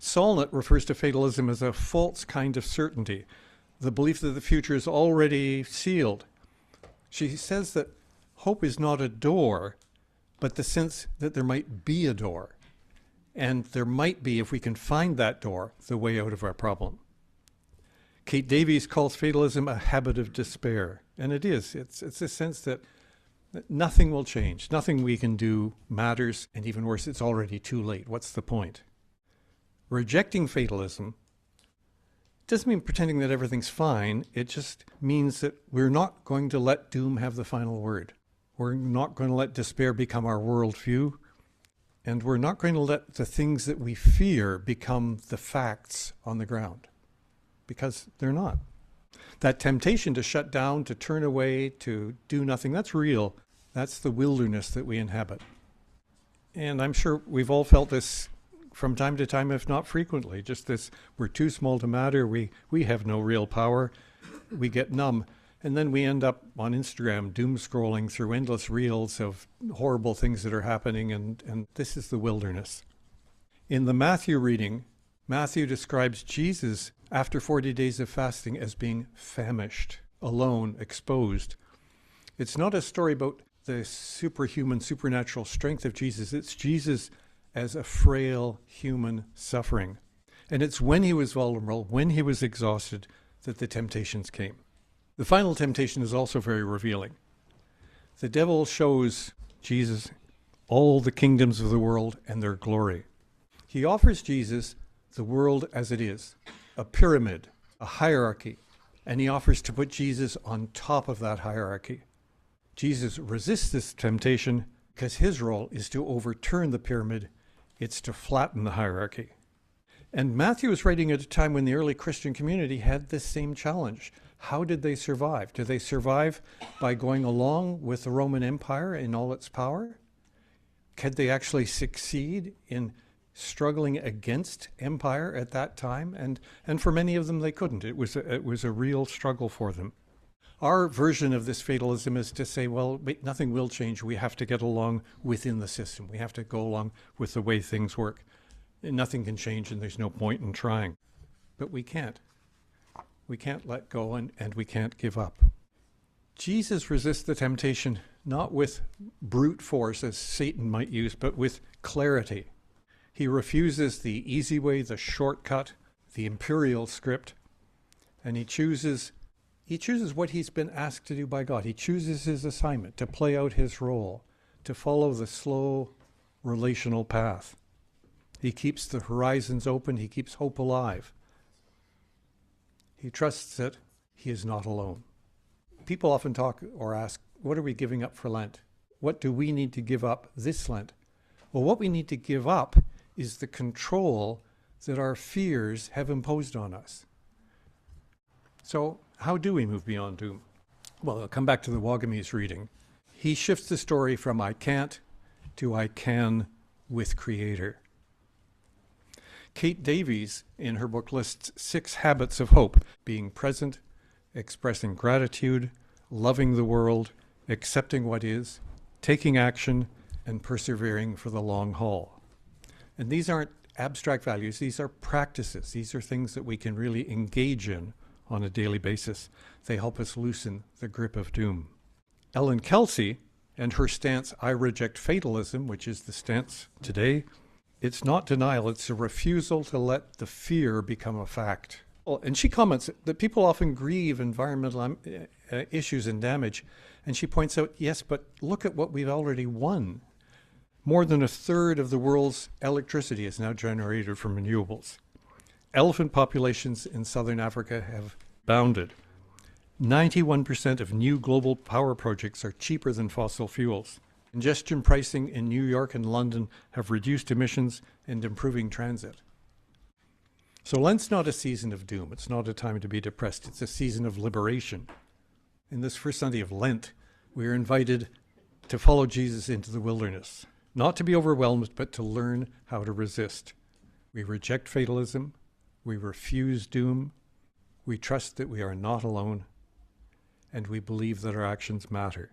Solnit refers to fatalism as a false kind of certainty, the belief that the future is already sealed. She says that hope is not a door, but the sense that there might be a door. And there might be, if we can find that door, the way out of our problem. Kate Davies calls fatalism a habit of despair. And it is. It's a sense that nothing will change. Nothing we can do matters. And even worse, it's already too late. What's the point? Rejecting fatalism doesn't mean pretending that everything's fine. It just means that we're not going to let doom have the final word. We're not going to let despair become our worldview. And we're not going to let the things that we fear become the facts on the ground. Because they're not. That temptation to shut down, to turn away, to do nothing, that's real. That's the wilderness that we inhabit. And I'm sure we've all felt this from time to time, if not frequently. Just this, we're too small to matter, we have no real power, we get numb. And then we end up on Instagram doom scrolling through endless reels of horrible things that are happening, and this is the wilderness. In the Matthew reading, Matthew describes Jesus after 40 days of fasting as being famished, alone, exposed. It's not a story about the superhuman, supernatural strength of Jesus. It's Jesus as a frail human suffering. And it's when he was vulnerable, when he was exhausted, that the temptations came. The final temptation is also very revealing. The devil shows Jesus all the kingdoms of the world and their glory. He offers Jesus the world as it is, a pyramid, a hierarchy, and he offers to put Jesus on top of that hierarchy. Jesus resists this temptation because his role is to overturn the pyramid. It's to flatten the hierarchy. And Matthew is writing at a time when the early Christian community had this same challenge. How did they survive? Did they survive by going along with the Roman Empire in all its power? Could they actually succeed in struggling against empire at that time? And for many of them, they couldn't. It was a real struggle for them. Our version of this fatalism is to say, well, wait, nothing will change. We have to get along within the system. We have to go along with the way things work. And nothing can change, and there's no point in trying. But we can't. We can't let go, and we can't give up. Jesus resists the temptation not with brute force, as Satan might use, but with clarity. He refuses the easy way, the shortcut, the imperial script, and he chooses what he's been asked to do by God. He chooses his assignment, to play out his role, to follow the slow relational path. He keeps the horizons open. He keeps hope alive. He trusts that he is not alone. People often talk or ask, what are we giving up for Lent? What do we need to give up this Lent? Well, what we need to give up is the control that our fears have imposed on us. So how do we move beyond doom? Well, I'll come back to the Wagamese reading. He shifts the story from I can't to I can with Creator. Kate Davies, in her book, lists 6 habits of hope: being present, expressing gratitude, loving the world, accepting what is, taking action, and persevering for the long haul. And these aren't abstract values. These are practices. These are things that we can really engage in on a daily basis. They help us loosen the grip of doom. Ellen Kelsey and her stance, I reject fatalism, which is the stance today, it's not denial, it's a refusal to let the fear become a fact. And she comments that people often grieve environmental issues and damage. And she points out, yes, but look at what we've already won. More than a third of the world's electricity is now generated from renewables. Elephant populations in southern Africa have bounded. 91% of new global power projects are cheaper than fossil fuels. Congestion pricing in New York and London have reduced emissions and improving transit. So Lent's not a season of doom. It's not a time to be depressed. It's a season of liberation. In this first Sunday of Lent, we are invited to follow Jesus into the wilderness, not to be overwhelmed, but to learn how to resist. We reject fatalism. We refuse doom. We trust that we are not alone, and we believe that our actions matter.